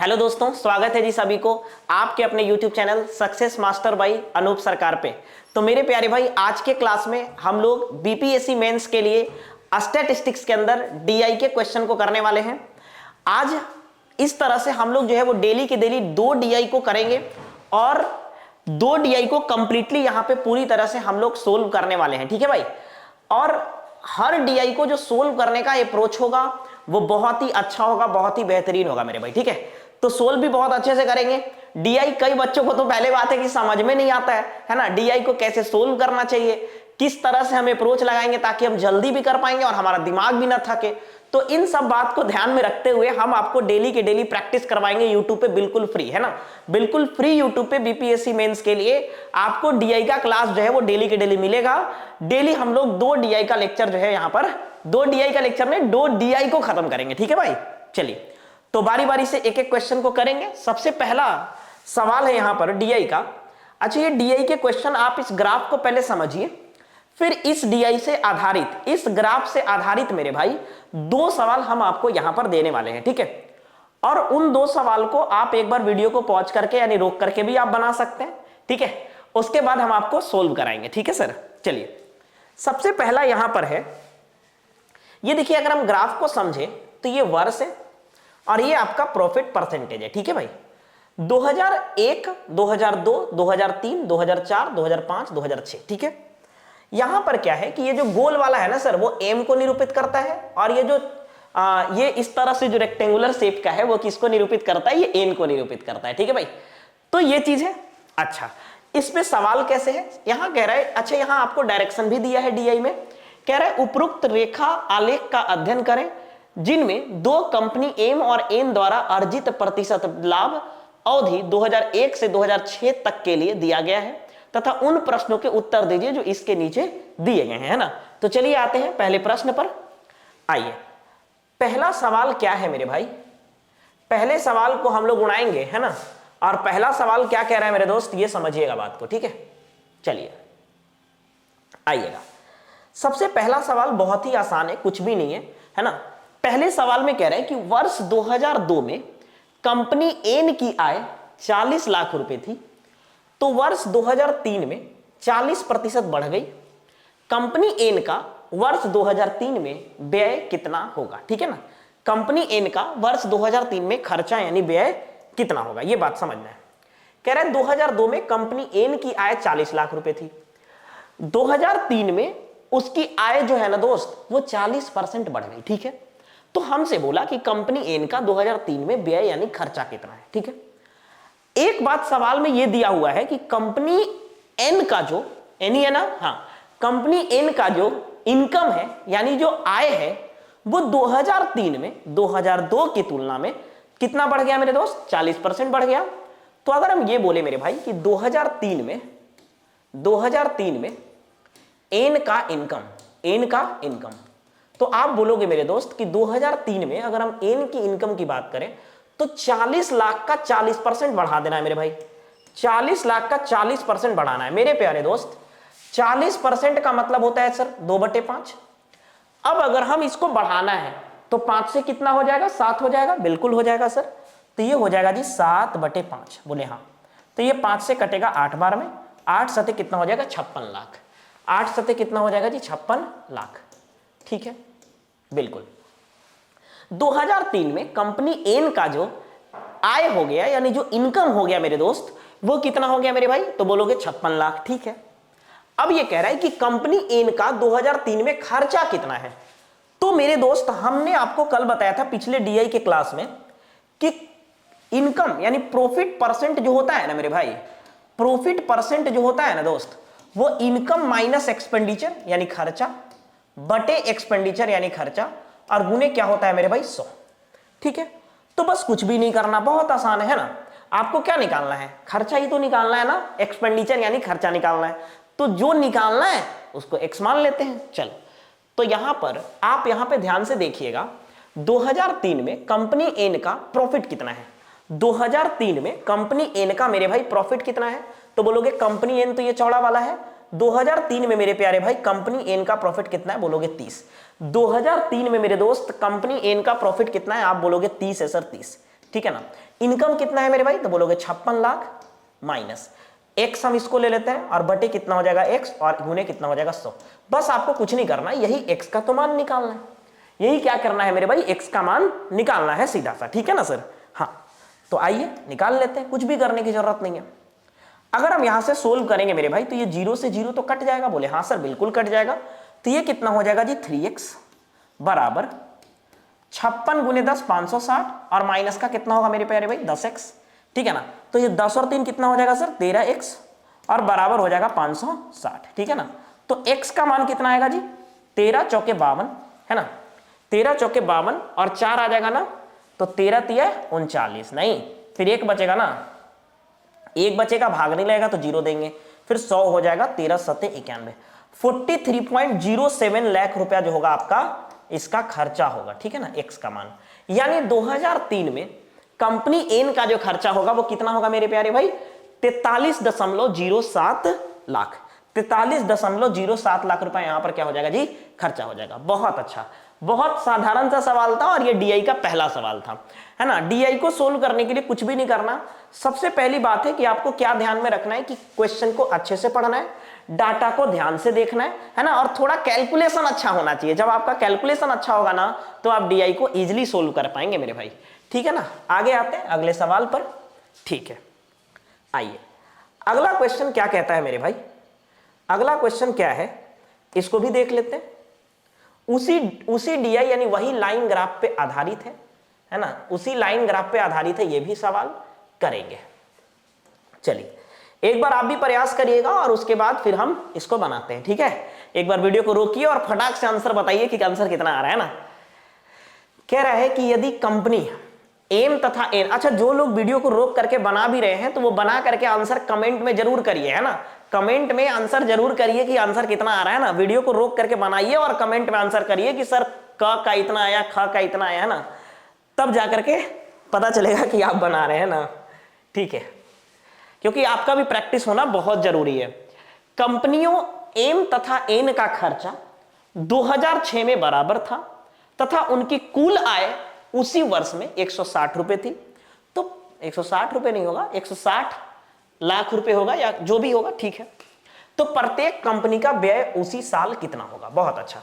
Hello दोस्तों, स्वागत है जी सभी को आपके अपने YouTube channel success master by Anup Sarkar पे। तो मेरे प्यारे भाई, आज के क्लास में हम लोग बीपीएससी मेंस के लिए स्टैटिस्टिक्स के अंदर डीआई के क्वेश्चन को करने वाले हैं। आज इस तरह से हम लोग जो है वो डेली के डेली 2 डीआई को करेंगे और 2 डीआई को कंप्लीटली यहां पे पूरी तरह से हम लोग सोल्व करने वाले हैं। ठीक है भाई, और हर डीआई को जो सोल्व करने का अप्रोच होगा वो बहुत ही अच्छा होगा, बहुत ही बेहतरीन होगा मेरे भाई। ठीक है, तो सोल्व भी बहुत अच्छे से करेंगे। डीआई कई बच्चों को तो पहले बात है कि समझ में नहीं आता है ना, डीआई को कैसे सोल्व करना चाहिए, किस तरह से हम अप्रोच लगाएंगे ताकि हम जल्दी भी कर पाएंगे और हमारा दिमाग भी ना थके। तो इन सब बात को ध्यान में रखते हुए हम आपको डेली के डेली प्रैक्टिस करवाएंगे यूट्यूब पे, बिल्कुल फ्री है ना, बिल्कुल फ्री यूट्यूब पे बीपीएससी मेंस के लिए आपको डीआई का क्लास जो है वो डेली के डेली मिलेगा। डेली हम लोग 2 डीआई का लेक्चर जो है यहां पर 2 डीआई का लेक्चर में 2 डीआई को खत्म करेंगे। ठीक है भाई, चलिए तो बारी बारी से एक एक क्वेश्चन को करेंगे। सबसे पहला सवाल है यहां पर डीआई का। अच्छा, ये डीआई के क्वेश्चन आप इस ग्राफ को पहले समझिए, फिर इस डीआई से आधारित, इस ग्राफ से आधारित मेरे भाई 2 सवाल हम आपको यहां पर देने वाले हैं। ठीक है, और उन 2 सवाल को आप एक बार वीडियो को पॉज करके यानी रोक करके भी आप बना सकते हैं। ठीक है, उसके बाद हम आपको सोल्व कराएंगे। ठीक है सर, चलिए सबसे पहला यहां पर है, ये देखिए, अगर हम ग्राफ को समझे तो ये वर्ष है और ये आपका प्रॉफिट परसेंटेज है। ठीक है भाई, 2001, 2002, 2003, 2004, 2005, 2006। ठीक है, यहां पर क्या है कि ये जो गोल वाला है ना सर, वो एम को निरूपित करता है, और ये जो ये इस तरह से जो रेक्टेंगुलर शेप का है वो किसको निरूपित करता है, ये एन को निरूपित करता है। ठीक है भाई, तो ये चीज है। अच्छा, इसमें सवाल कैसे है, यहां कह रहा है, अच्छा यहां आपको डायरेक्शन भी दिया है डीआई में, कह रहा है उपरोक्त रेखा आलेख का अध्ययन करें जिनमें 2 कंपनी एम और एन द्वारा अर्जित प्रतिशत लाभ अवधि 2001 से 2006 तक के लिए दिया गया है तथा उन प्रश्नों के उत्तर दीजिए जो इसके नीचे दिए गए हैं, है ना। तो चलिए आते हैं पहले प्रश्न पर। आइए, पहला सवाल क्या है मेरे भाई, पहले सवाल को हम लोग उड़ाएंगे, है ना, और पहला सवाल क्या कह रहा है मेरे दोस्त, ये समझिएगा बात को। ठीक है, चलिए आइएगा। सबसे पहला सवाल बहुत ही आसान है, कुछ भी नहीं है ना। पहले सवाल में कह रहे हैं कि वर्ष 2002 में कंपनी एन की आय 40 लाख रुपए थी, तो वर्ष 2003 में 40% बढ़ गई। कंपनी एन का वर्ष 2003 में व्यय कितना होगा। ठीक है ना, कंपनी एन का वर्ष 2003 में खर्चा यानी व्यय कितना होगा, यह बात समझना है। कह रहे हैं 2002 में कंपनी एन की आय 40 लाख रुपए थी, 2003 में उसकी आय जो है ना दोस्त वो 40% बढ़ गई। ठीक है, तो हमसे बोला कि कंपनी एन का 2003 में व्यय यानी खर्चा कितना है। ठीक है, एक बात सवाल में यह दिया हुआ है कि कंपनी एन का जो एन ही है ना, हाँ, कंपनी एन का जो इनकम है यानी जो आय है वो 2003 में 2002 की तुलना में कितना बढ़ गया मेरे दोस्त, 40% बढ़ गया। तो अगर हम ये बोले मेरे भाई कि 2003 में एन का इनकम, तो आप बोलोगे मेरे दोस्त कि 2003 में अगर हम एन की इनकम की बात करें तो 40 लाख का 40% बढ़ा देना है मेरे भाई, 40 लाख का 40% बढ़ाना है मेरे प्यारे दोस्त। 40% का मतलब होता है सर 2/5। अब अगर हम इसको बढ़ाना है तो 5 से कितना हो जाएगा, 7 हो जाएगा, बिल्कुल हो जाएगा सर। तो ये हो जाएगा जी 7/5, बोले हाँ। तो ये 5 से कटेगा 8 बार में, 8 सते कितना हो जाएगा, 56 लाख। 8 सते कितना हो जाएगा जी, 56 लाख। ठीक है, बिल्कुल। 2003 में कंपनी एन का जो आय हो गया यानी जो इनकम हो गया मेरे दोस्त, वो कितना हो गया मेरे भाई, तो बोलोगे 56 लाख। ठीक है, अब ये कह रहा है कि कंपनी एन का 2003 में खर्चा कितना है। तो मेरे दोस्त हमने आपको कल बताया था पिछले डीआई के क्लास में कि इनकम यानी प्रॉफिट परसेंट जो होता है ना मेरे भाई, प्रॉफिट परसेंट जो होता है ना दोस्त, वो इनकम माइनस एक्सपेंडिचर यानी खर्चा बटे एक्सपेंडिचर यानी खर्चा और गुने क्या होता है मेरे भाई, 100। ठीक है, तो बस कुछ भी नहीं करना, बहुत आसान है ना। आपको क्या निकालना है, खर्चा ही तो निकालना है ना, एक्सपेंडिचर यानी खर्चा निकालना है, तो जो निकालना है उसको एक्स मान लेते हैं। चलो, तो यहां पर आप यहां पे ध्यान से देखिएगा, 2003 में कंपनी एन का प्रॉफिट कितना है, 2003 में कंपनी एन का मेरे भाई प्रॉफिट कितना है, तो बोलोगे कंपनी एन तो ये चौड़ा वाला है, 2003 में मेरे प्यारे भाई कंपनी एन का प्रॉफिट कितना है, बोलोगे 30। 2003 में मेरे दोस्त कंपनी एन का प्रॉफिट कितना है, आप बोलोगे 30 है सर, 30। ठीक है ना। इनकम कितना है मेरे भाई, तो बोलोगे 56 लाख माइनस एक्स, हम इसको ले लेते हैं, और बटे कितना हो जाएगा एक्स, और गुने कितना हो जाएगा 100। बस आपको कुछ नहीं करना, यही एक्स का तो मान निकालना है, यही क्या करना है मेरे भाई, एक्स का मान निकालना है सीधा सा, ठीक है ना सर। हाँ तो आइए निकाल लेते हैं, कुछ भी करने की जरूरत नहीं है। अगर हम यहां से सोल्व करेंगे मेरे भाई, तो ये 0 से 0 तो कट जाएगा, बोले हाँ सर बिल्कुल कट जाएगा। तो ये कितना हो जाएगा जी 3x बराबर 56 गुने 10 560, और माइनस का कितना होगा मेरे प्यारे भाई 10x, ठीक है ना। तो ये 10 और 3 कितना हो जाएगा सर 13x, और बराबर हो जाएगा 560, ठीक है ना। तो x का मान कितना आएगा जी 13 चौके 52, है ना, 13 चौके 52, और 4 आ जाएगा ना, तो 13 तिया 39, नहीं फिर एक बचेगा ना, एक बचेगा, भाग नहीं लगेगा तो 0 देंगे, फिर 100 हो जाएगा, 13 सत्ते 91, 43.07 लाख रुपया जो होगा आपका इसका खर्चा होगा, ठीक है ना, एक्स का मान। यानी 2003 में कंपनी एन का जो खर्चा होगा वो कितना होगा मेरे प्यारे भाई 43.07 लाख, 43.07 लाख रुपया यहां पर क्या हो जाएगा जी खर्चा हो जाएगा। बहुत अच्छा, बहुत साधारण सा सवाल था, और ये डीआई का पहला सवाल था, है ना। डीआई को सोल्व करने के लिए कुछ भी नहीं करना, सबसे पहली बात है कि आपको क्या ध्यान में रखना है कि क्वेश्चन को अच्छे से पढ़ना है, डाटा को ध्यान से देखना है ना, और थोड़ा कैलकुलेशन अच्छा होना चाहिए। जब आपका कैलकुलेशन अच्छा होगा ना, तो आप डीआई को इजीली सोल्व कर पाएंगे मेरे भाई, ठीक है ना। आगे आते हैं अगले सवाल पर, ठीक है। आइए अगला क्वेश्चन क्या कहता है मेरे भाई, अगला क्वेश्चन क्या है इसको भी देख लेते हैं। उसी डीआई यानी वही लाइन ग्राफ पे आधारित है ना, उसी लाइन ग्राफ पे आधारित है, ये भी सवाल करेंगे। चलिए एक बार आप भी प्रयास करिएगा, और उसके बाद फिर हम इसको बनाते हैं, ठीक है। एक बार वीडियो को रोकिए और फटाक से आंसर बताइए कि आंसर कितना आ रहा है ना। कह रहा है कि यदि कंपनी एम तथा एन, अच्छा जो लोग वीडियो को रोक करके बना भी रहे हैं तो वो बना करके आंसर कमेंट में जरूर करिए, है ना, कमेंट में आंसर जरूर करिए कि आंसर कितना आ रहा है ना। वीडियो को रोक करके बनाइए और कमेंट में आंसर करिए कि सर क का इतना आया, ख का इतना आया, है ना, तब जाकर के पता चलेगा कि आप बना रहे हैं ना, ठीक है, क्योंकि आपका भी प्रैक्टिस होना बहुत जरूरी है। कंपनियों एम तथा एन का खर्चा 2006 में बराबर था, तथा उनकी कुल आय उसी वर्ष में 160 रुपए थी। तो 160 रुपए नहीं होगा, 160 लाख रुपए होगा, या जो भी होगा, ठीक है। तो प्रत्येक कंपनी का व्यय उसी साल कितना होगा। बहुत अच्छा,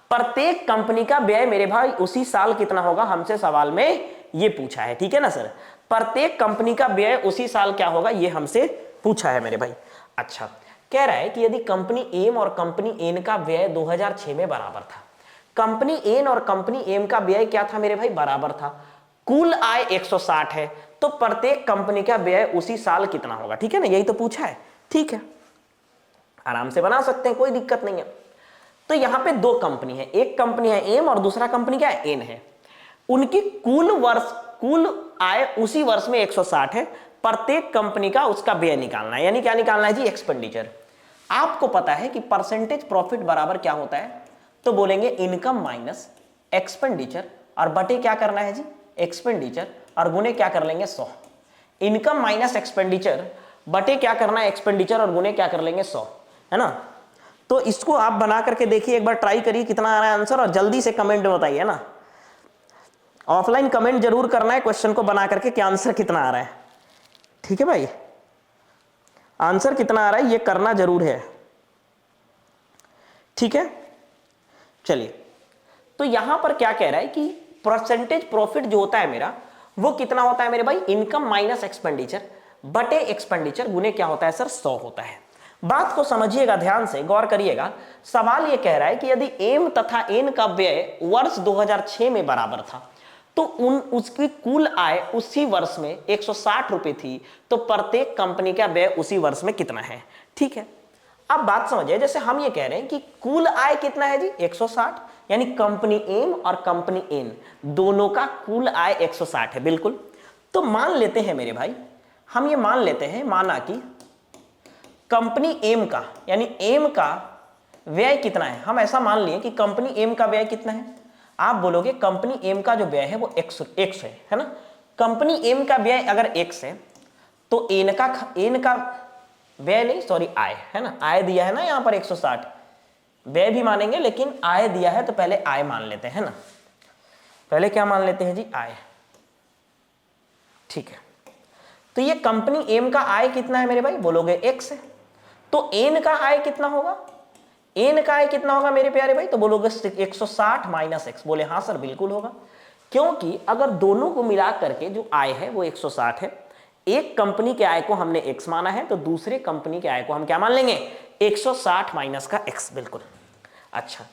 प्रत्येक कंपनी का व्यय मेरे भाई उसी साल कितना होगा, हमसे सवाल में ये पूछा है, ठीक है ना सर। प्रत्येक कंपनी का व्यय उसी साल क्या होगा, ये हमसे पूछा है मेरे भाई। अच्छा, कह रहा है कि यदि कंपनी एम और कंपनी एन का व्यय 2006 में बराबर था, कंपनी एन और कंपनी एम का व्यय क्या था मेरे भाई बराबर था, कुल आय 160 है, तो प्रत्येक कंपनी का व्यय उसी साल कितना होगा, ठीक है ना, यही तो पूछा है, ठीक है, आराम से बना सकते हैं, कोई दिक्कत नहीं है। तो यहां पे दो कंपनी है, एक कंपनी है एम और दूसरा कंपनी क्या है एन है, उनकी कुल आय उसी वर्ष में 160 है, प्रत्येक कंपनी का उसका व्यय निकालना है, यानी क्या निकालना है जी एक्सपेंडिचर। आपको पता है कि परसेंटेज प्रॉफिट बराबर क्या होता है, तो बोलेंगे इनकम माइनस एक्सपेंडिचर, और बटे क्या करना है जी एक्सपेंडिचर, और गुने क्या कर लेंगे 100। इनकम माइनस एक्सपेंडिचर बटे क्या करना है एक्सपेंडिचर, और गुने क्या कर लेंगे 100, है ना। तो इसको आप बना करके देखिए, एक बार ट्राई करिए कितना आ रहा है आंसर, और जल्दी से कमेंट में बताइए ना। ऑफलाइन कमेंट जरूर करना है क्वेश्चन को बना करके कि आंसर कितना आ रहा है, ठीक है भाई, आंसर कितना आ रहा है ये करना जरूर है, ठीक है। चलिए, तो यहां पर क्या कह रहा है कि परसेंटेज प्रॉफिट जो होता है मेरा वो कितना होता है मेरे भाई, इनकम माइनस एक्सपेंडिचर बटे एक्सपेंडिचर गुने क्या होता है सर 100 होता है। बात को समझिएगा, ध्यान से गौर करिएगा। सवाल ये कह रहा है कि यदि एम तथा एन का व्यय वर्ष 2006 में बराबर था, तो उसकी कुल आय उसी वर्ष में 160 रुपए थी, तो प्रत्येक कंपनी का व्यय उसी वर्ष में कितना है, ठीक है। अब बात समझिए, जैसे हम ये कह रहे हैं कि कुल आय कितना है जी 160, यानी कंपनी एम और कंपनी एन दोनों का कुल आय 160 है, बिल्कुल। तो मान लेते हैं मेरे भाई, हम ये मान लेते हैं, माना कि कंपनी एम का यानी एम का व्यय कितना है, हम ऐसा मान लिए कि कंपनी एम का व्यय कितना है। आप बोलोगे कंपनी एम का जो व्यय है वो x है ना। कंपनी एम का व्यय अगर x है, तो एन का व्यय नहीं, सॉरी आय, है ना, आय दिया है ना यहां पर 160, व्यय भी मानेंगे लेकिन आय दिया है तो पहले आय मान लेते हैं ना, पहले क्या मान लेते हैं जी आय। ठीक है, तो ये कंपनी एम का आय कितना है मेरे भाई, बोलोगे एक्स है। तो एन का आय कितना होगा, एन का आय कितना होगा मेरे प्यारे भाई, तो बोलोगे 160 माइनस एक्स। बोले हाँ सर बिल्कुल होगा, क्योंकि अगर दोनों को मिला करके जो आय है वो 160 है, एक कंपनी के आय को हमने x माना है तो दूसरे कंपनी के आय को हम क्या मान लेंगे, 160 माइनस का x। बिल्कुल। अच्छा,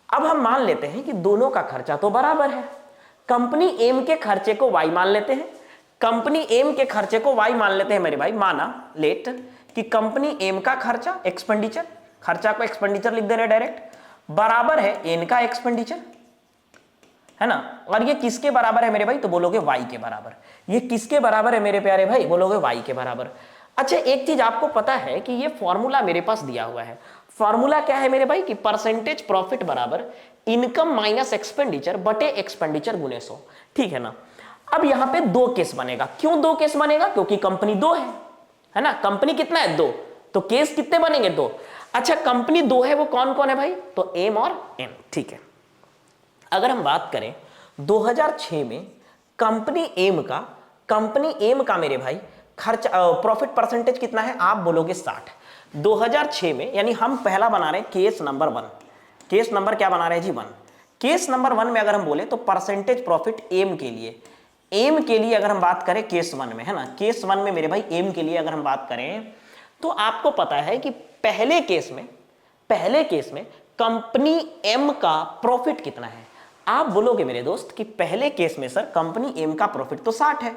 अब हम मान लेते हैं कि दोनों का खर्चा तो बराबर है, कंपनी एम के खर्चे को y मान लेते हैं, कंपनी एम के खर्चे को y मान लेते हैं मेरे भाई। माना लेट कि कंपनी एम का खर्चा एक्सपेंडिचर, खर्चा को एक्सपेंडिचर लिख दे रहे डायरेक्ट, बराबर है एन का एक्सपेंडिचर, है ना। और ये किसके बराबर है मेरे भाई, तो बोलोगे y के बराबर। ये किसके बराबर है मेरे प्यारे भाई, बोलोगे y के बराबर। अच्छा, एक चीज आपको पता है कि ये फॉर्मूला मेरे पास दिया हुआ है। फॉर्मूला क्या है मेरे भाई, कि परसेंटेज प्रॉफिट बराबर इनकम माइनस एक्सपेंडिचर बटे एक्सपेंडिचर गुने 100। ठीक है ना। अब यहां पे दो केस बनेगा। क्यों दो केस बनेगा, क्योंकि कंपनी दो है ना। कंपनी कितना है, दो, तो केस कितने बनेंगे, दो। अच्छा, कंपनी दो है, वो कौन कौन है भाई, तो एम और एन। ठीक है, अगर हम बात करें 2006 में कंपनी एम का मेरे भाई खर्च प्रॉफिट परसेंटेज कितना है, आप बोलोगे 60। 2006 में, यानी हम पहला बना रहे हैं केस नंबर 1। केस नंबर क्या बना रहे हैं जी, 1। केस नंबर 1 में अगर हम बोले तो परसेंटेज प्रॉफिट एम के लिए अगर हम बात करें केस 1 में, है ना, केस 1 में मेरे भाई एम के लिए अगर हम बात करें तो आपको पता है कि पहले केस में कंपनी एम का प्रॉफिट कितना है। आप बोलोगे मेरे दोस्त कि पहले केस में सर कंपनी एम का प्रॉफिट तो 60 है,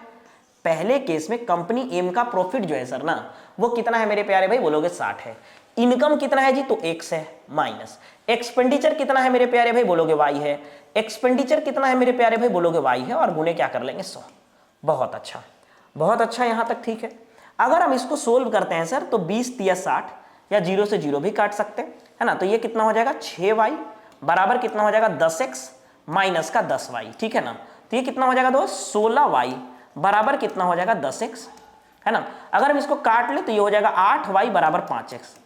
पहले केस में कंपनी एम का प्रॉफिट जो है सर ना, वो कितना है मेरे प्यारे भाई, बोलोगे 60 है। इनकम कितना है जी, तो x है, माइनस एक्सपेंडिचर कितना है मेरे प्यारे भाई, बोलोगे y है। एक्सपेंडिचर कितना है मेरे प्यारे भाई, बोलोगे y है, और गुणे क्या कर लेंगे 100। बहुत अच्छा, बहुत अच्छा, यहां तक ठीक है। अगर हम इसको सोल्व करते हैं सर तो 20 तिया 60, या 0 से 0 भी काट सकते हैं, है ना। तो ये कितना हो जाएगा, 6y बराबर कितना हो जाएगा, 10x माइनस का 10y। ठीक है ना। तो ये कितना हो जाएगा दोस्त, 16y बराबर कितना हो जाएगा, 10x, है ना। अगर हम इसको काट ले तो ये हो जाएगा 8y बराबर 5x।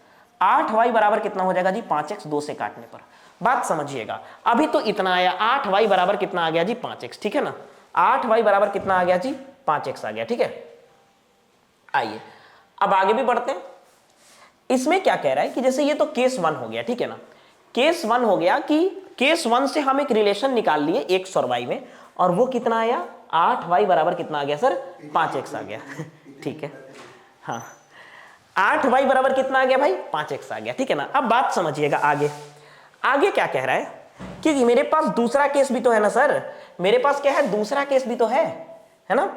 8y बराबर कितना हो जाएगा जी, 5x, 2 से काटने पर। बात समझिएगा, अभी तो इतना आया, 8y बराबर कितना आ गया जी, 5x। ठीक है ना, 8y बराबर कितना आ गया जी, 5x आ गया। ठीक है, आइए अब आगे भी बढ़ते हैं। इसमें क्या कह रहा है कि जैसे ये तो केस 1 हो गया, ठीक है ना। केस 1 हो गया कि केस 1 से हम एक रिलेशन निकाल लिए x और y में, और वो कितना आया, 8y बराबर कितना आ गया सर, 5x आ गया। ठीक है, हाँ, 8y बराबर कितना आ गया भाई, 5x आ गया। ठीक है ना। अब बात समझिएगा, आगे क्या कह रहा है कि मेरे पास दूसरा केस भी तो है ना सर, मेरे पास क्या है, दूसरा केस भी तो है ना।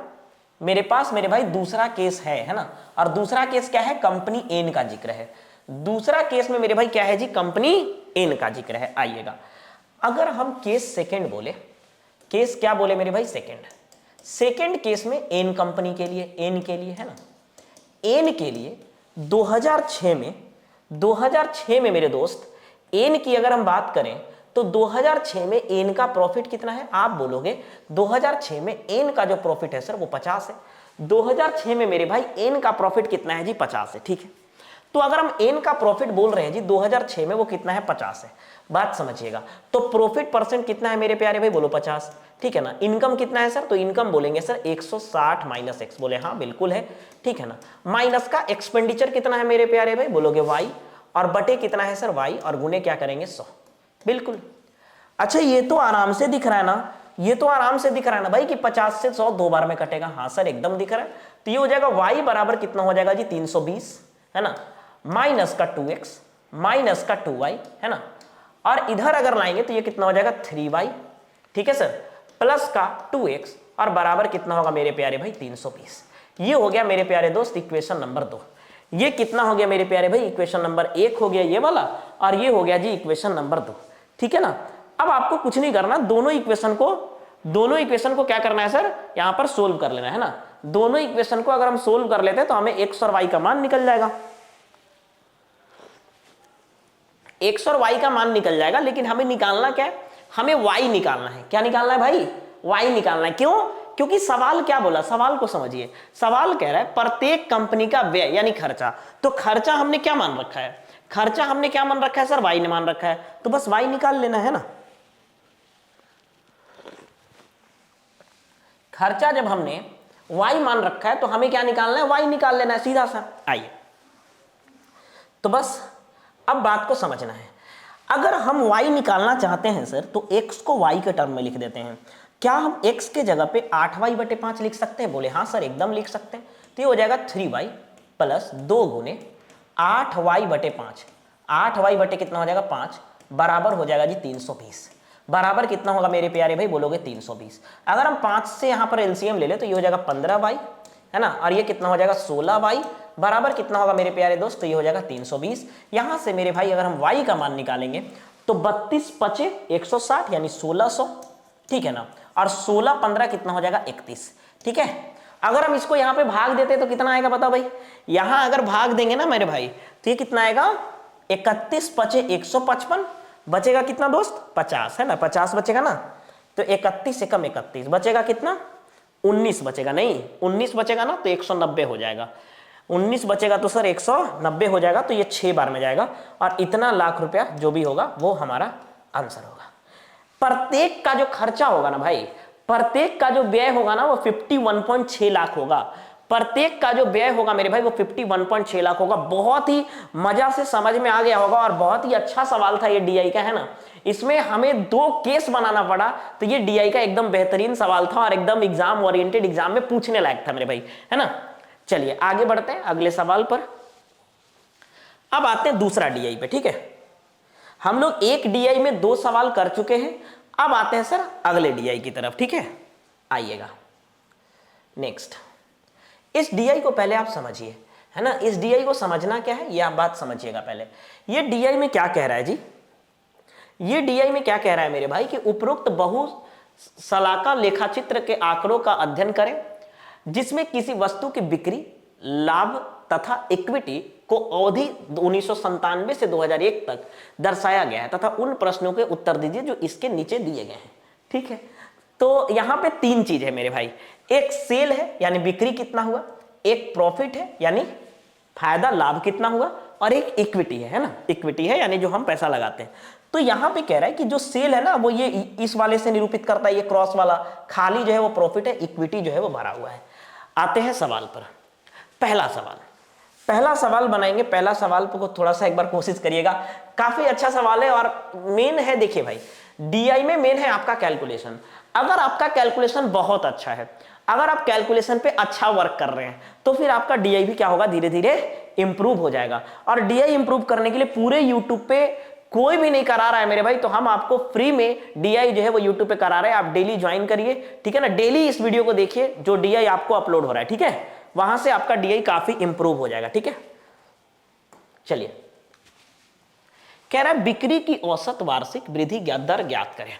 मेरे पास मेरे भाई दूसरा केस है ना। और दूसरा केस क्या है, कंपनी एन का जिक्र है। दूसरा केस में मेरे भाई क्या है जी, कंपनी एन का जिक्र है। आइएगा, अगर हम केस सेकंड बोले, केस क्या बोले मेरे भाई, सेकंड केस में एन कंपनी के लिए, है ना, एन के लिए 2006 में मेरे दोस्त एन की अगर हम बात करें तो 2006 में एन का प्रॉफिट कितना है, आप बोलोगे 2006 में एन का जो प्रॉफिट है सर वो 50 है। 2006 में मेरे भाई एन का प्रॉफिट कितना है जी, 50 है। ठीक है, तो अगर हम एन का प्रॉफिट बोल रहे हैं जी 2006 में, वो कितना है, 50 है। बात समझिएगा, तो प्रॉफिट परसेंट कितना है मेरे प्यारे भाई, बोलो 50। ठीक है ना। इनकम कितना है सर, तो इनकम बोलेंगे सर 160 माइनस एक्स। बोले हाँ बिल्कुल है। ठीक है ना। माइनस का एक्सपेंडिचर कितना है मेरे प्यारे भाई, बोलोगे y, और बटे कितना है सर y, और गुने क्या करेंगे 100। बिल्कुल। अच्छा, ये तो आराम से दिख रहा है ना, ये तो आराम से दिख रहा है ना भाई कि 50 से 100 दो बार में कटेगा। हाँ सर एकदम दिख रहा है। तो ये हो जाएगा y बराबर कितना हो जाएगा जी, 320, है ना, माइनस का 2x माइनस का 2y, है ना, और इधर अगर लाएंगे तो ये कितना हो जाएगा 3y। ठीक है सर, प्लस का 2x, और बराबर कितना होगा मेरे प्यारे भाई 320। ये हो गया मेरे प्यारे दोस्त इक्वेशन नंबर 2। ये कितना हो गया मेरे प्यारे भाई, इक्वेशन नंबर 1 हो गया ये वाला, और ये हो गया जी इक्वेशन नंबर 2। ठीक है ना। अब आपको कुछ नहीं करना, दोनों इक्वेशन को क्या करना है सर, यहां पर सोल्व कर लेना है ना। दोनों इक्वेशन को अगर हम सोल्व कर लेते हैं तो हमें x और y का मान निकल जाएगा, x और y का मान निकल जाएगा। लेकिन हमें निकालना क्या है, हमें y निकालना है। क्या निकालना है भाई, y निकालना है। क्यों, क्योंकि सवाल क्या बोला, सवाल को समझिए। सवाल कह रहा है प्रत्येक कंपनी का व्यय यानी खर्चा। तो खर्चा हमने क्या मान रखा है, खर्चा हमने क्या मान रखा है सर, y ने मान रखा है। तो बस y निकाल लेना है ना। खर्चा जब हमने y मान रखा है तो हमें क्या निकालना है, y निकाल लेना है सीधा सा। आइए तो बस अब बात को समझना है। अगर हम y निकालना चाहते हैं सर तो x को y के टर्म में लिख देते हैं। क्या हम x के जगह पे 8y/5 लिख सकते हैं? बोले हाँ सर एकदम लिख सकते हैं। तो ये हो जाएगा 3y प्लस 2 गुने 8y/5। 8y बटे कितना हो जाएगा 5 बराबर हो जाएगा जी 320। बराबर कितना होगा मेरे प्यारे भाई? बोलोगे 320। अगर हम 5 से यहां पर एलसीएम ले ले तो ये हो जाएगा 15y, है ना, और ये कितना हो जाएगा 16y बराबर कितना होगा मेरे प्यारे दोस्त? तो ये हो जाएगा 320। यहां से मेरे भाई अगर हम y का मान निकालेंगे तो 32 पचे 160 यानी 1600, ठीक है ना, और 16 15 कितना हो जाएगा 31, ठीक है। अगर हम इसको यहां पे भाग देते तो कितना आएगा बताओ भाई? यहां अगर भाग देंगे ना मेरे भाई तो ये कितना आएगा 31 पचे 155, बचेगा कितना दोस्त? 50, है ना, 50 बचेगा ना। तो 31 से कम 31 बचेगा कितना? 19 बचेगा। नहीं 19 बचेगा ना तो 190 हो जाएगा। 19 बचेगा तो सर 190 हो जाएगा। तो ये 6 बार में जाएगा और इतना लाख रुपया जो भी होगा वो हमारा आंसर होगा। प्रत्येक का जो खर्चा होगा ना भाई, प्रत्येक का जो व्यय होगा ना वो 51.6 लाख होगा। प्रत्येक का जो व्यय होगा मेरे भाई वो 51.6 लाख होगा। बहुत ही मजा से समझ में आ गया होगा और बहुत ही अच्छा सवाल था ये डीआई का, है ना। इसमें हमें 2 केस बनाना पड़ा तो ये डीआई का एकदम बेहतरीन सवाल था और एकदम एग्जाम ओरिएंटेड एग्जाम में पूछने लायक था मेरे भाई, है ना। चलिए आगे बढ़ते हैं अगले सवाल पर। अब आते हैं दूसरा डीआई पे, ठीक है। हम लोग एक डीआई में 2 सवाल कर चुके हैं। अब आते हैं सर अगले डीआई की तरफ, ठीक है। आइएगा नेक्स्ट। इस डीआई को पहले आप समझिए, है ना। इस डीआई को समझना क्या है ये आप बात समझिएगा पहले। ये डीआई में क्या कह रहा है जी? ये डीआई में क्या कह रहा है मेरे भाई कि उपरोक्त बहुशलाका लेखाचित्र के आंकड़ों का अध्ययन करें जिसमें किसी वस्तु की बिक्री, लाभ तथा इक्विटी को अवधि 1997 से 2001 तक दर्शाया गया है तथा उन प्रश्नों के उत्तर दीजिए जो इसके नीचे दिए गए हैं, ठीक है। तो यहां पे 3 चीज है मेरे भाई। एक सेल है यानी बिक्री कितना हुआ, एक प्रॉफिट है यानी फायदा लाभ कितना हुआ, और एक इक्विटी है ना, इक्विटी है यानी जो हम पैसा लगाते हैं। तो यहां पे कह रहा है कि जो सेल है ना वो ये इस वाले से निरूपित करता है, ये क्रॉस वाला खाली जो है वो प्रॉफिट है, इक्विटी जो है वो भरा हुआ है। आते हैं सवाल पर। पहला सवाल बनाएंगे। पहला सवाल को थोड़ा सा एक बार कोशिश करिएगा, काफी अच्छा सवाल है और मेन है। देखिए भाई डीआई में मेन है आपका कैलकुलेशन। अगर आपका कैलकुलेशन बहुत अच्छा है, अगर आप कैलकुलेशन पे अच्छा वर्क कर रहे हैं तो फिर आपका डीआई भी क्या होगा, धीरे धीरे इंप्रूव हो जाएगा। और डीआई इंप्रूव करने के लिए पूरे यूट्यूब पे कोई भी नहीं करा रहा है मेरे भाई, तो हम आपको फ्री में डीआई जो है वो यूट्यूब पे करा रहे हैं। आप डेली ज्वाइन करिए, ठीक है ना। डेली इस वीडियो को देखिए जो डीआई आपको अपलोड हो रहा है, ठीक है। वहां से आपका डीआई काफी इंप्रूव हो जाएगा, ठीक है। चलिए कह रहा है बिक्री की औसत वार्षिक वृद्धि दर ज्ञात करें।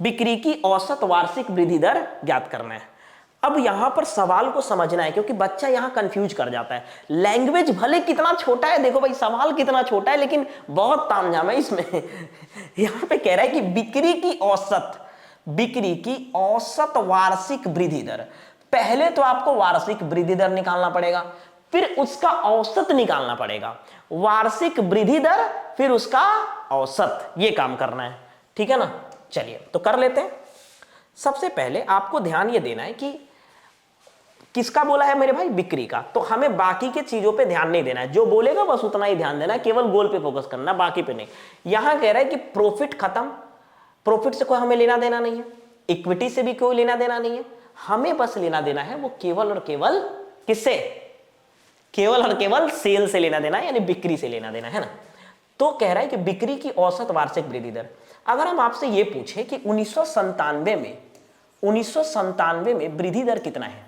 बिक्री की औसत वार्षिक वृद्धि दर ज्ञात करना है। अब यहां पर सवाल को समझना है क्योंकि बच्चा यहां कंफ्यूज कर जाता है। लैंग्वेज भले कितना छोटा है, देखो भाई सवाल कितना छोटा है लेकिन बहुत तामझाम है इसमें। यहां पे कह रहा है कि बिक्री की औसत वार्षिक वृद्धि दर। पहले तो आपको वार्षिक वृद्धि दर निकालना पड़ेगा, फिर उसका औसत निकालना पड़ेगा। वार्षिक वृद्धि दर फिर उसका औसत, ये काम करना है, ठीक है ना। चलिए तो कर लेते हैं। सबसे पहले आपको ध्यान ये देना है कि किसका बोला है मेरे भाई, बिक्री का। तो हमें बाकी के चीजों पे ध्यान नहीं देना है, जो बोलेगा बस उतना ही ध्यान देना है, केवल गोल पे फोकस करना, बाकी पे नहीं। यहां कह रहा है कि प्रॉफिट खत्म, प्रॉफिट से कोई हमें लेना देना नहीं है, इक्विटी से भी कोई लेना देना नहीं है। हमें बस लेना देना है वो केवल और केवल किससे, केवल और केवल सेल से लेना देना है, यानी बिक्री से लेना देना है ना। तो कह रहा है कि बिक्री की औसत वार्षिक वृद्धि दर। अगर हम आपसे ये पूछे कि 1997 में वृद्धि दर कितना है,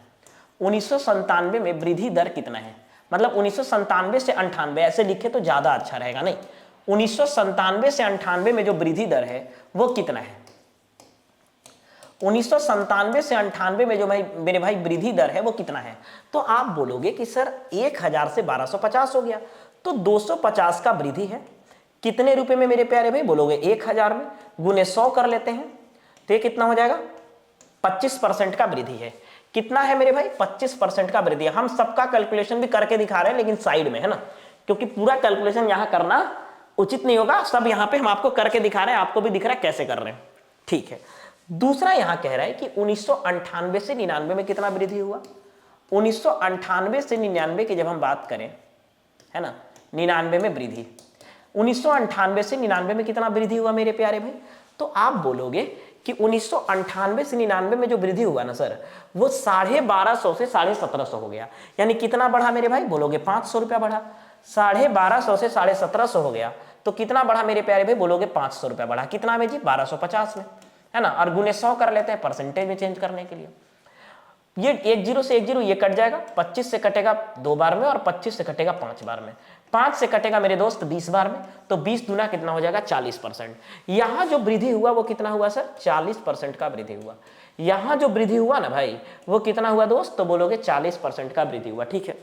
1997 में वृद्धि दर कितना है, मतलब 1997 से 98 ऐसे लिखे तो ज्यादा अच्छा रहेगा। नहीं, 1997 से 98 में जो वृद्धि दर है वो कितना है, 1997 से 98 में जो मेरे भाई वृद्धि दर है वो कितना है। तो आप बोलोगे कि सर 1000 से 1250 हो गया, तो 250 का वृद्धि है कितने रुपए में मेरे प्यारे भाई, बोलोगे 1000 में, गुने 100 कर लेते हैं तो ये कितना हो जाएगा, 25% का वृद्धि है। कितना है मेरे भाई, 25% का वृद्धि है। हम सबका कैलकुलेशन भी करके दिखा रहे हैं लेकिन साइड में, है ना, क्योंकि पूरा कैलकुलेशन यहां करना उचित नहीं होगा। सब यहां पे हम आपको करके दिखा रहे हैं, आपको भी दिख रहा है कैसे कर रहे हैं, ठीक है। दूसरा यहां कह रहा है कि 1998 से 99 में कितना वृद्धि हुआ, 1998 से 99 की जब हम बात करें, है ना, 99 में वृद्धि, 1998 से 99 में कितना वृद्धि हुआ मेरे प्यारे भाई? तो आप बोलोगे कि 1998 से 99 में जो वृद्धि हुआ ना सर, वो 1250 से 1750 हो गया। यानी कितना बढ़ा मेरे भाई? बोलोगे 500 रुपया बढ़ा। 1250 से 1750 हो गया तो कितना बढ़ा मेरे प्यारे भाई? बोलोगे 500 रुपया बढ़ा। कितना में जी? 1250 में, है ना। और गुने 100 कर लेते हैं परसेंटेज में चेंज करने के लिए। ये 10 से 10 ये कट जाएगा, 25 से कटेगा 2 बार में और 25 से कटेगा 5 बार में, 5 से कटेगा मेरे दोस्त 20 बार में, तो 20 दूना कितना हो जाएगा? 40%। यहां जो वृद्धि हुआ वो कितना हुआ सर? 40% का वृद्धि हुआ। यहां जो वृद्धि हुआ ना भाई वो कितना हुआ दोस्त? तो बोलोगे 40% का वृद्धि हुआ। ठीक है,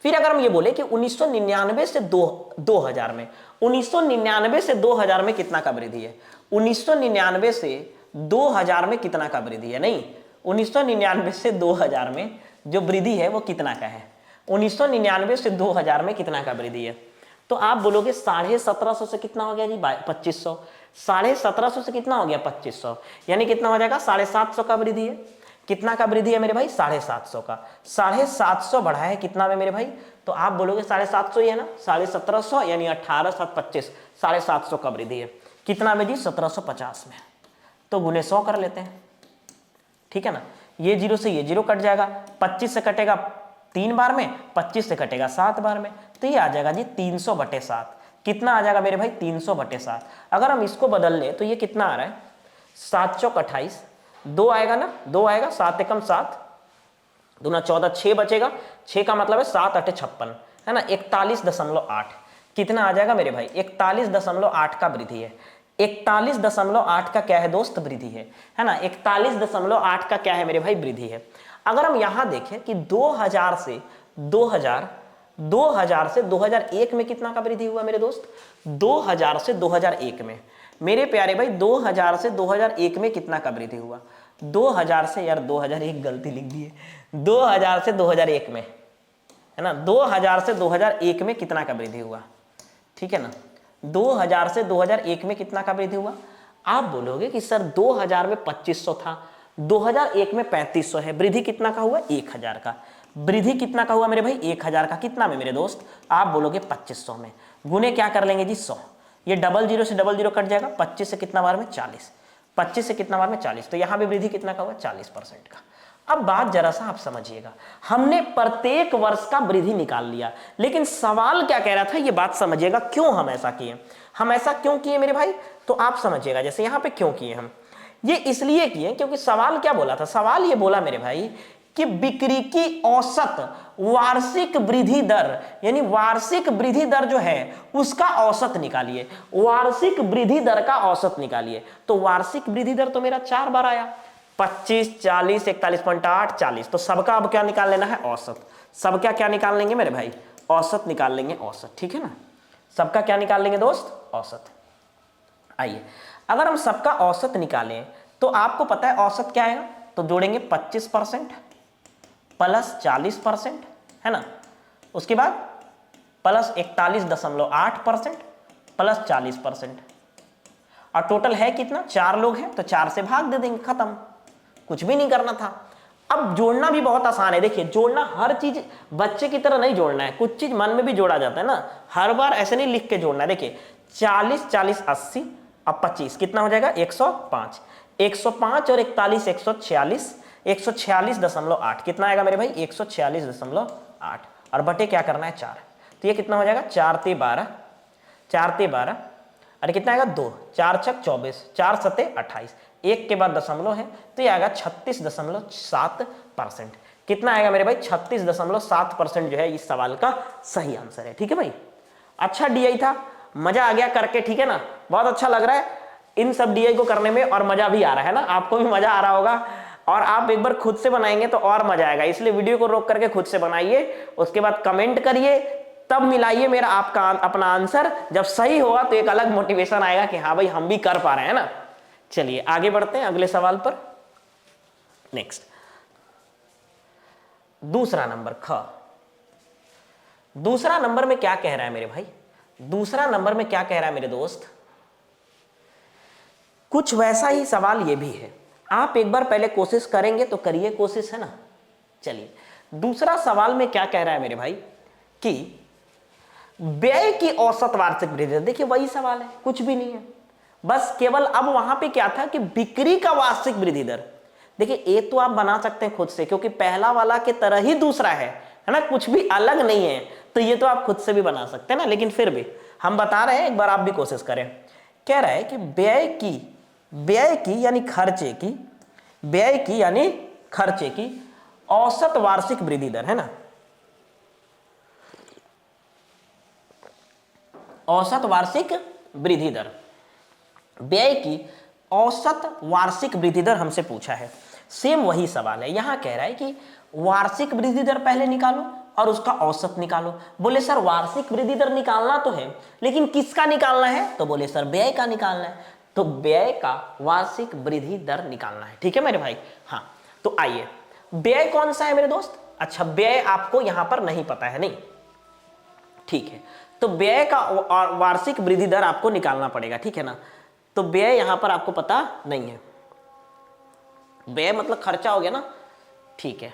फिर अगर हम ये बोले कि 1999 से 2000 में, 1999 से 2000 में कितना का वृद्धि है? 1999 से 2000 में कितना का वृद्धि है? नहीं, 1999 से 2000 में जो वृद्धि है वो कितना का है? 1999 से 2000 में कितना का वृद्धि है? तो आप बोलोगे 1750 से कितना हो गया जी? 2500। 1750 से कितना हो गया? 2500, यानी कितना हो जाएगा? 750 का वृद्धि है। कितना का वृद्धि है मेरे भाई? 750 का। 750 बढ़ा है कितना में मेरे भाई? तो आप बोलोगे 750 ही है ना, 1750 यानी 18 7 25, 750 का वृद्धि है। कितना में जी? 1750 में। तो गुने 100 कर लेते हैं, ठीक है ना। ये 0 से ये 0 कट जाएगा, 25 से कटेगा 3 बार में, 25 से कटेगा 7 बार में, तो ये आ जाएगा जी 300/7। कितना आ जाएगा मेरे भाई? 300/7। अगर हम इसको बदल ले तो ये कितना आ रहा है? 7 चौक 28, 2 आएगा ना, 2 आएगा, 7 एकम 7, दूना 14, 6 बचेगा, 6 का मतलब है 7 8 56, है ना, 41.8। कितना आ जाएगा मेरे भाई? 41.8 का वृद्धि है। 41.8 का क्या है दोस्त? वृद्धि है ना। 41.8 का क्या है मेरे भाई? वृद्धि है। अगर हम यहां देखें कि 2000 से 2001 में कितना का वृद्धि हुआ मेरे दोस्त? 2000 से 2001 में मेरे प्यारे भाई, 2000 से 2001 में कितना का वृद्धि हुआ? 2000 से, यार 2001 गलती लिख दी है, 2000 से 2001 में, है ना, 2000 से 2001 में कितना का वृद्धि हुआ? ठीक है ना, 2000 से 2001 में कितना का वृद्धि हुआ? आप बोलोगे कि सर 2000 में 2500 था, 2001 में 3500 है, वृद्धि कितना का हुआ? 1000 का। वृद्धि कितना का हुआ मेरे भाई? 1000 का। कितना में मेरे दोस्त? आप बोलोगे 2500 में। गुने क्या कर लेंगे जी? 100। ये 00 से 00 कट जाएगा, 25 से कितना बार में? 40, 25 से कितना बार में? 40, तो यहां भी वृद्धि कितना का हुआ? 40% का। अब बात जरा सा आप समझिएगा, हमने प्रत्येक वर्ष का वृद्धि निकाल लिया, लेकिन सवाल क्या कह रहा था ये बात समझिएगा, क्यों हम ऐसा किए। हम ऐसा क्यों किए मेरे भाई? तो आप समझिएगा, जैसे यहां पे क्यों किए हम ये इसलिए किए क्योंकि सवाल क्या बोला था? सवाल ये बोला मेरे भाई कि बिक्री की औसत वार्षिक वृद्धि दर, यानी वार्षिक वृद्धि दर जो है उसका औसत निकालिए। वार्षिक वृद्धि दर का औसत निकालिए। तो वार्षिक वृद्धि दर तो मेरा 4 बार आया, 25, 40, 41.8, 40। तो सबका अब क्या निकाल लेना है? औसत। सबका क्या निकाल लेंगे मेरे भाई? औसत निकाल लेंगे, औसत। ठीक है ना, सबका क्या निकाल लेंगे दोस्त? औसत। आइए, अगर हम सबका औसत निकालें तो आपको पता है औसत क्या आएगा? तो जोड़ेंगे 25% प्लस 40%, है ना, उसके बाद प्लस 41.8% प्लस 40%, और टोटल है कितना? 4 लोग हैं तो 4 से भाग दे देंगे, खत्म, कुछ भी नहीं करना था। अब जोड़ना भी बहुत आसान है। देखिए, जोड़ना हर चीज बच्चे की तरह नहीं जोड़ना है, कुछ चीज मन में भी जोड़ा जाता है ना, हर बार ऐसे नहीं लिख के जोड़ना है। देखिए 40 40 80, अब 25 कितना हो जाएगा? 105, 105 और 41 146, 146.8 कितना आएगा मेरे भाई? 146.8, और बटे क्या करना है? 4। तो ये कितना हो जाएगा? 4 ते 12, 4 ते 12, अरे कितना आएगा? 2, 4 छक 24, 4 सते 28, एक के बाद दशमलव है तो ये आएगा 36.7%। कितना आएगा मेरे भाई? 36.7% जो है इस सवाल का सही आंसर है। ठीक है भाई, अच्छा डीआई था, मजा आ गया करके, ठीक है ना, बहुत अच्छा लग रहा है इन सब डीआई को करने में, और मजा भी आ रहा है ना, आपको भी मजा आ रहा होगा, और आप एक बार खुद से बनाएंगे तो और मजा आएगा। इसलिए वीडियो को रोक करके खुद से बनाइए, उसके बाद कमेंट करिए, तब मिलाइए मेरा आपका अपना आंसर। जब सही होगा तो एक अलग मोटिवेशन आएगा कि हाँ भाई हम भी कर पा रहे हैं ना। चलिए आगे बढ़ते हैं अगले सवाल पर। नेक्स्ट, दूसरा नंबर ख। दूसरा नंबर में क्या कह रहा है मेरे भाई? दूसरा नंबर में क्या कह रहा है मेरे दोस्त? कुछ वैसा ही सवाल ये भी है। आप एक बार पहले कोशिश करेंगे तो करिए कोशिश, है ना, चलिए दूसरा सवाल में क्या कह रहा है मेरे भाई कि व्यय की औसत वार्षिक वृद्धि दर। देखिए वही सवाल है, कुछ भी नहीं है, बस केवल अब वहां पे क्या था कि बिक्री का वार्षिक वृद्धि दर। देखिए ये तो आप बना सकते हैं खुद से, क्योंकि पहला वाला के तरह ही दूसरा है ना, कुछ भी अलग नहीं है, तो ये तो आप खुद से भी बना सकते हैं ना, लेकिन फिर भी हम बता रहे हैं, एक बार आप भी कोशिश करें। कह रहा है कि व्यय की यानी खर्चे की औसत वार्षिक वृद्धि दर, है ना, औसत वार्षिक वृद्धि दर, व्यय की औसत वार्षिक वृद्धि दर हमसे पूछा है। सेम वही सवाल है, यहां कह रहा है कि वार्षिक वृद्धि दर पहले निकालो और उसका औसत निकालो। बोले सर वार्षिक वृद्धि दर निकालना तो है, लेकिन किसका निकालना है? तो बोले सर व्यय का निकालना है, तो व्यय का वार्षिक वृद्धि दर निकालना है। ठीक है मेरे भाई। हाँ तो आइए, व्यय कौन सा है मेरे दोस्त? अच्छा व्यय आपको यहां पर नहीं पता है, नहीं ठीक है, तो व्यय का वार्षिक वृद्धि दर आपको निकालना पड़ेगा, ठीक है ना। तो व्यय यहां पर आपको पता नहीं है, व्यय मतलब खर्चा हो गया ना, ठीक है।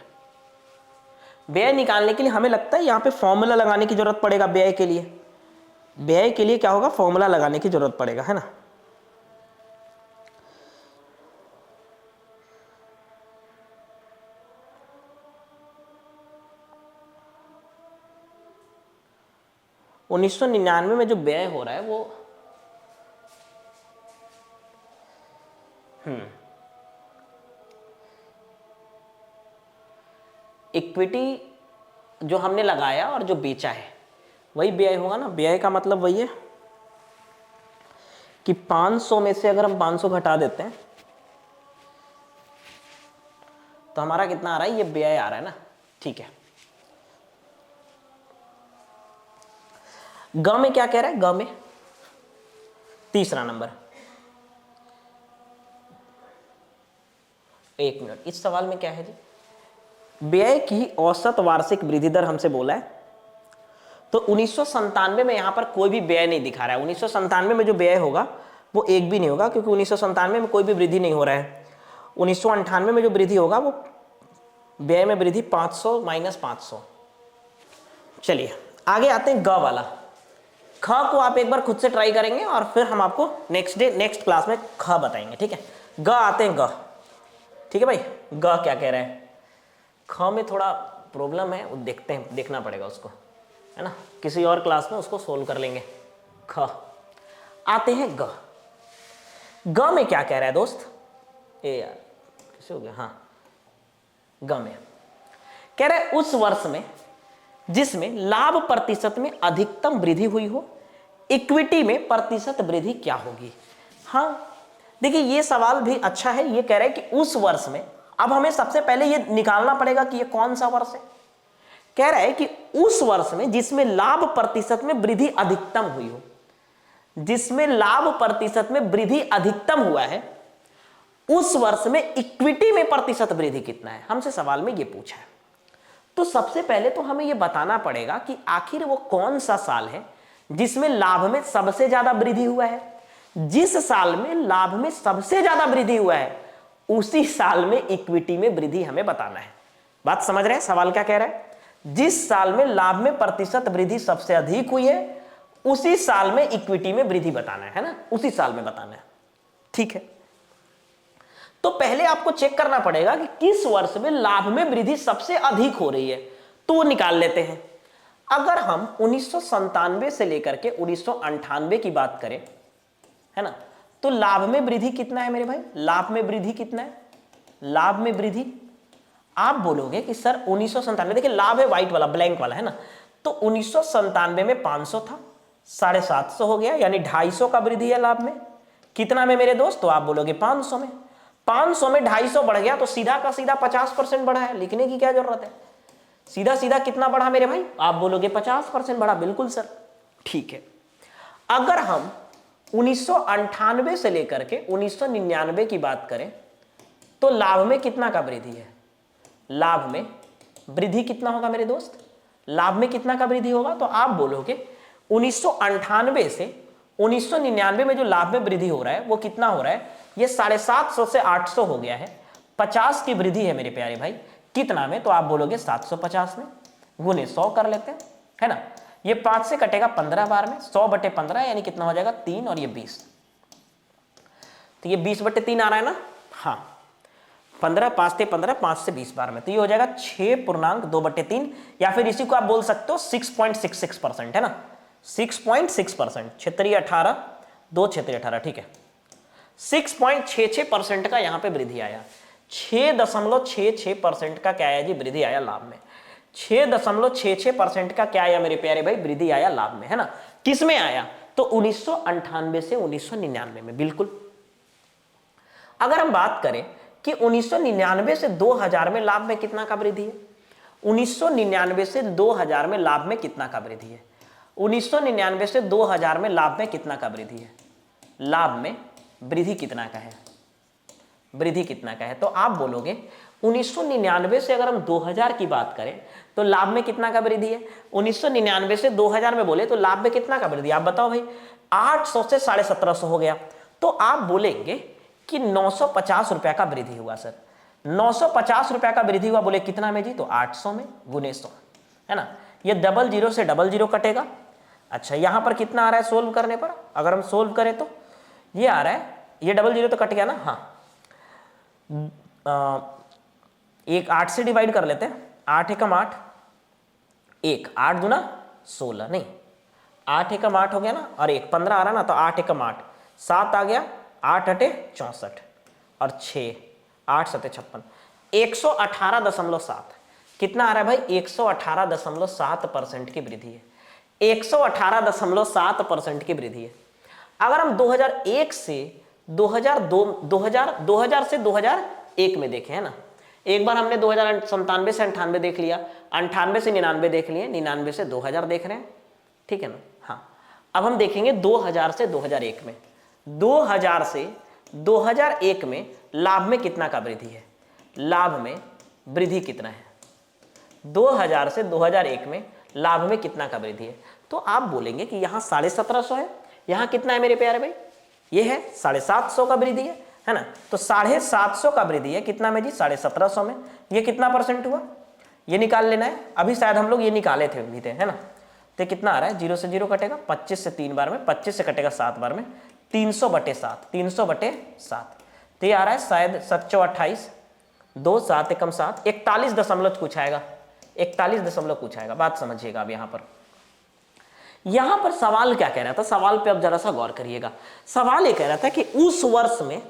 व्यय निकालने के लिए हमें लगता है यहां पे फॉर्मूला लगाने की जरूरत पड़ेगा। व्यय के लिए क्या होगा? फॉर्मूला लगाने की जरूरत पड़ेगा, है ना। $1999 में जो व्यय हो रहा है वो इक्विटी जो हमने लगाया और जो बेचा है वही व्यय होगा ना। व्यय का मतलब वही है कि 500 में से अगर हम 500 घटा देते हैं तो हमारा कितना आ रहा है? ये व्यय आ रहा है ना, ठीक है। ग में क्या कह रहा है? ग में तीसरा नंबर, एक मिनट, इस सवाल में क्या है जी? व्यय की औसत वार्षिक वृद्धि दर हमसे बोला है, तो 1997 में यहां पर कोई भी व्यय नहीं दिखा रहा है। 1997 में जो व्यय होगा वो एक भी नहीं होगा, क्योंकि 1997 में कोई भी वृद्धि नहीं हो रहा है। 1998 में जो वृद्धि होगा वो व्यय में वृद्धि 500 माइनस 500। चलिए आगे आते हैं ग वाला। ख को आप एक बार खुद से ट्राई करेंगे और फिर हम आपको नेक्स्ट क्लास में ख बताएंगे, ठीक है। ग आते हैं ग, ठीक है भाई। ग क्या कह रहा है? ख में थोड़ा प्रॉब्लम है, वो देखते हैं, देखना पड़ेगा उसको, है ना, किसी और क्लास में उसको सोल्व कर लेंगे। ख आते हैं ग। ग में क्या कह रहा है दोस्त? ए यार कैसे हो गया? हाँ, ग में कह रहा है उस वर्ष में जिसमें लाभ प्रतिशत में अधिकतम वृद्धि हुई हो, इक्विटी में प्रतिशत वृद्धि क्या होगी? हाँ देखिए ये सवाल भी अच्छा है। ये कह रहा है कि उस वर्ष में, अब हमें सबसे पहले ये निकालना पड़ेगा कि ये कौन सा वर्ष है। कह रहा है कि उस वर्ष में जिसमें लाभ प्रतिशत में वृद्धि अधिकतम हुई हो, जिसमें लाभ प्रतिशत में वृद्धि अधिकतम हुआ है, उस वर्ष में इक्विटी में प्रतिशत वृद्धि कितना है? हमसे सवाल में ये पूछा है। तो सबसे पहले तो हमें ये बताना पड़ेगा कि आखिर वो कौन सा साल है जिसमें लाभ में सबसे ज्यादा वृद्धि हुआ है। जिस साल में लाभ में सबसे ज्यादा वृद्धि हुआ है उसी साल में इक्विटी में वृद्धि हमें बताना है। बात समझ रहे हैं? सवाल क्या कह रहा है? जिस साल में लाभ में प्रतिशत वृद्धि सबसे अधिक हुई है उसी साल में इक्विटी में वृद्धि बताना है ना, उसी साल में बताना है, ठीक है। तो पहले आपको चेक करना पड़ेगा कि किस वर्ष में लाभ में वृद्धि सबसे अधिक हो रही है, तो वो निकाल लेते हैं। अगर हम 1997 से लेकर के 1998 की बात करें, है ना, तो लाभ में वृद्धि कितना है मेरे भाई? लाभ में वृद्धि कितना है? लाभ में वृद्धि आप बोलोगे कि सर 1997, देखिए लाभ है व्हाइट वाला, ब्लैंक वाला, है ना, तो 1997 में 500 था, 750 हो गया, यानी 250 का वृद्धि है लाभ में। कितना में मेरे दोस्त? तो आप बोलोगे 500 में। 500 में 250 बढ़ गया तो सीधा का सीधा 50% बढ़ा है, लिखने की क्या जरूरत है? सीधा सीधा कितना बढ़ा मेरे भाई? आप बोलोगे 50% बढ़ा। बिल्कुल सर, ठीक है। अगर हम 1998 से लेकर के 1999 की बात करें तो लाभ में कितना का वृद्धि है? लाभ में वृद्धि कितना होगा मेरे दोस्त? लाभ में कितना का वृद्धि होगा? तो आप बोलोगे 1998 से 1999 में जो लाभ में वृद्धि हो रहा है वो कितना हो रहा है? ये 750 से 800 हो गया है, 50 की वृद्धि है मेरे प्यारे भाई। कितना में, तो आप बोलोगे 750 में, गुने 100 कर लेते हैं, है ना। ये 5 से कटेगा 15 बार में, 100/15 यानी कितना हो जाएगा 3 और ये 20, तो ये 20/3 आ रहा है ना। हाँ 15, 5 से 15, 5 से 20 बार में, तो ये हो जाएगा 6.2/3, या फिर इसी को आप बोल सकते हो 6.66% है ना, 6.6%, क्षेत्रीय 18, 2 क्षेत्रीय 18, ठीक है। 6.66% का यहां पे वृद्धि आया, 6.66% का क्या आया जी, वृद्धि आया लाभ में। 6.66% का क्या आया मेरे प्यारे भाई, वृद्धि आया लाभ में, है ना। किस में आया, तो 1998 से 1999 में, बिल्कुल। अगर हम बात करें कि 1999 से 2000 में लाभ में कितना का वृद्धि है, 1999 से 2000 में लाभ में कितना का वृद्धि है, 1999 से 2000 में लाभ में कितना का वृद्धि है, लाभ में वृद्धि कितना का है, वृद्धि कितना का है, तो आप बोलोगे 1999 से अगर हम 2000 की बात करें तो लाभ में कितना का वृद्धि है, 1999 से 2000 में बोले तो लाभ में कितना का वृद्धि, आप बताओ भाई। 800 से 1750 हो गया, तो आप बोलेंगे कि 950 रुपया का वृद्धि हुआ सर, 950 रुपया का वृद्धि हुआ, बोले कितना में जी, तो 800 में, गुने 100, है ना। ये 00 से 00 कटेगा। अच्छा यहां पर कितना आ रहा है सोल्व करने पर, अगर हम सोल्व करें तो ये आ रहा है, ये 00 तो कट गया ना, हाँ। एक 8 से डिवाइड कर लेते हैं, 8 एकम 8, 8 दूना 16, नहीं 8 एकम 8 हो गया ना, और 15 आ रहा ना, तो 8 एकम 8, 7 आ गया, 8 अटे 64 और 6, 8 सते 56, 118.7, कितना आ रहा है भाई, 118.7% की वृद्धि है, 118.7% की वृद्धि है। अगर हम 2001 से 2000 से 2001 में देखें, है ना, एक बार हमने 2097 से 98 देख लिया, 98 से 99 देख लिए, 99 से 2000 देख रहे हैं, ठीक है ना। हाँ अब हम देखेंगे 2000 से 2001 में, 2000 से 2001 में लाभ में कितना का वृद्धि है, लाभ में वृद्धि कितना है, 2000 से 2001 में लाभ में कितना का वृद्धि है, तो आप बोलेंगे कि यहाँ 1750 है, यहाँ कितना है मेरे प्यारे भाई, ये है 750 का वृद्धि है ना, तो 750 का वृद्धि है कितना में जी, 1750 में, ये कितना परसेंट हुआ, ये निकाल लेना है, अभी शायद हम लोग ये निकाले थे भी थे, है ना। तो कितना आ रहा है, 0 से 0 कटेगा, 25 से 3 बार में, 25 से कटेगा 7 बार में, 300/7, 300/7, तो ये आ रहा है शायद 728, 2 7 एकम 7, 41 दशमलव कुछ आएगा, 41 दशमलव कुछ आएगा। बात समझिएगा अब यहां पर सवाल क्या कह रहा था, सवाल पे अब जरा सा गौर करिएगा। सवाल ये कह रहा था कि उस वर्ष में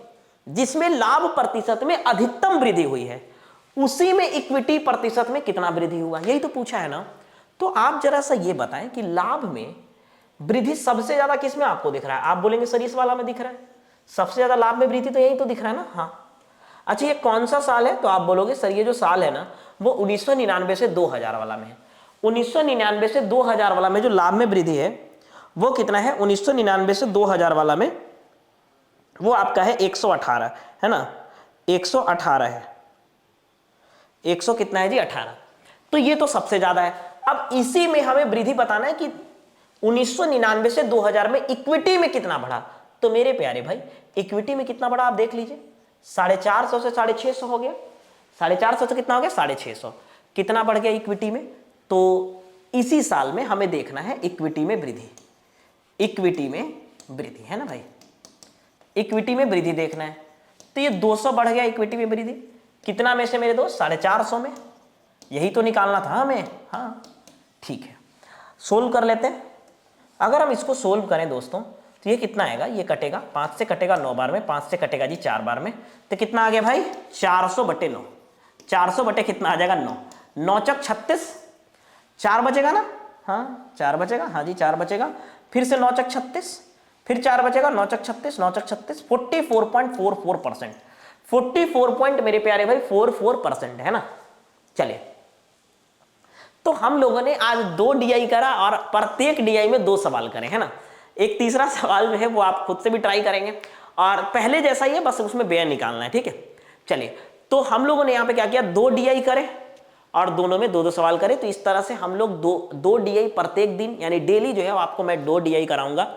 जिसमें लाभ प्रतिशत में अधिकतम वृद्धि हुई है, उसी में इक्विटी प्रतिशत में कितना वृद्धि हुआ, यही तो पूछा है ना। तो आप जरा सा ये बताएं कि लाभ में वृद्धि सबसे ज्यादा किस में आपको दिख रहा है, आप बोलेंगे सर इस वाला में दिख रहा है, सबसे ज्यादा लाभ में वृद्धि तो यही तो दिख रहा है ना। हाँ अच्छा ये कौन सा साल है, तो आप बोलोगे सर ये जो साल है ना वो 1999 से 2000 वाला में है। 1999 से 2000 वाला में जो लाभ में वृद्धि है वो कितना है, 1999 से 2000 वाला में वो आपका है 118, है ना, 118 है, 100 कितना है जी 18, तो ये तो सबसे ज्यादा है। अब इसी में हमें वृद्धि बताना है कि 1999 से 2000 में इक्विटी में कितना बढ़ा, तो मेरे प्यारे भाई इक्विटी में कितना बढ़ा आप देख लीजिए, 450 से 650 हो गया, 450 से कितना हो गया 650, कितना बढ़ गया इक्विटी में, तो इसी साल में हमें देखना है इक्विटी में वृद्धि, इक्विटी में वृद्धि, है ना भाई, इक्विटी में वृद्धि देखना है। तो ये 200 बढ़ गया इक्विटी में वृद्धि, कितना में से मेरे दोस्त, 450 में, यही तो निकालना था हमें। हाँ ठीक है, सोल्व कर लेते हैं। अगर हम इसको सोल्व करें दोस्तों तो ये कितना आएगा, ये कटेगा, 5 से कटेगा 9 बार में, 5 से कटेगा जी 4 बार में, तो कितना आ गया भाई 400/9, 400 बटे कितना आ जाएगा 9, 9 चक 36, 4 बचेगा ना, हाँ 4 बचेगा, हाँ जी 4 बचेगा, फिर से 9 चक 36, फिर 4 बचेगा, 9 चक 36, 9 चक 36, 44.44%, 44 पॉइंट मेरे प्यारे भाई 44% है ना। चलिए तो हम लोगों ने आज 2 DI करा और प्रत्येक DI में 2 सवाल करे, है ना। एक तीसरा सवाल जो है वो आप खुद से भी ट्राई करेंगे और पहले जैसा ही है, बस उसमें व्यय निकालना है, ठीक है। चलिए तो हम लोगों ने यहाँ पे क्या किया, 2 DI करे और दोनों में 2-2 सवाल करे, तो इस तरह से हम लोग 2 DI प्रत्येक दिन यानी डेली जो है आपको मैं 2 DI कराऊंगा।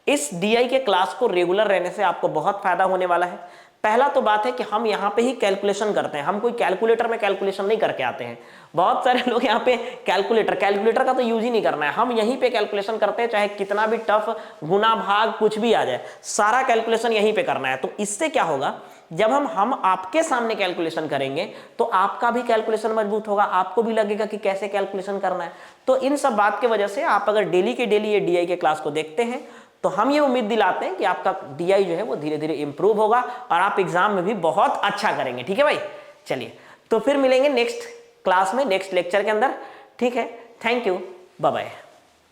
इस DI के क्लास को रेगुलर रहने से आपको बहुत फायदा होने वाला है। पहला तो बात है कि हम यहाँ पे ही कैलकुलेशन करते हैं, हम कोई कैलकुलेटर में कैलकुलेशन नहीं करके आते हैं। बहुत सारे लोग यहाँ पे कैलकुलेटर का तो यूज ही नहीं करना है, हम यहीं पे कैलकुलेशन करते हैं, चाहे कितना भी टफ गुना भाग कुछ भी आ जाए, सारा कैलकुलेशन यहीं पे करना है। तो इससे क्या होगा, जब हम आपके सामने कैलकुलेशन करेंगे तो आपका भी कैलकुलेशन मजबूत होगा, आपको भी लगेगा कि कैसे कैलकुलेशन करना है। तो इन सब बात की वजह से आप अगर डेली के डेली ये डीआई के क्लास को देखते हैं तो हम ये उम्मीद दिलाते हैं कि आपका डीआई जो है वो धीरे धीरे इंप्रूव होगा और आप एग्जाम में भी बहुत अच्छा करेंगे। ठीक है भाई, चलिए तो फिर मिलेंगे नेक्स्ट क्लास में, नेक्स्ट लेक्चर के अंदर। ठीक है, थैंक यू, बाय बाय।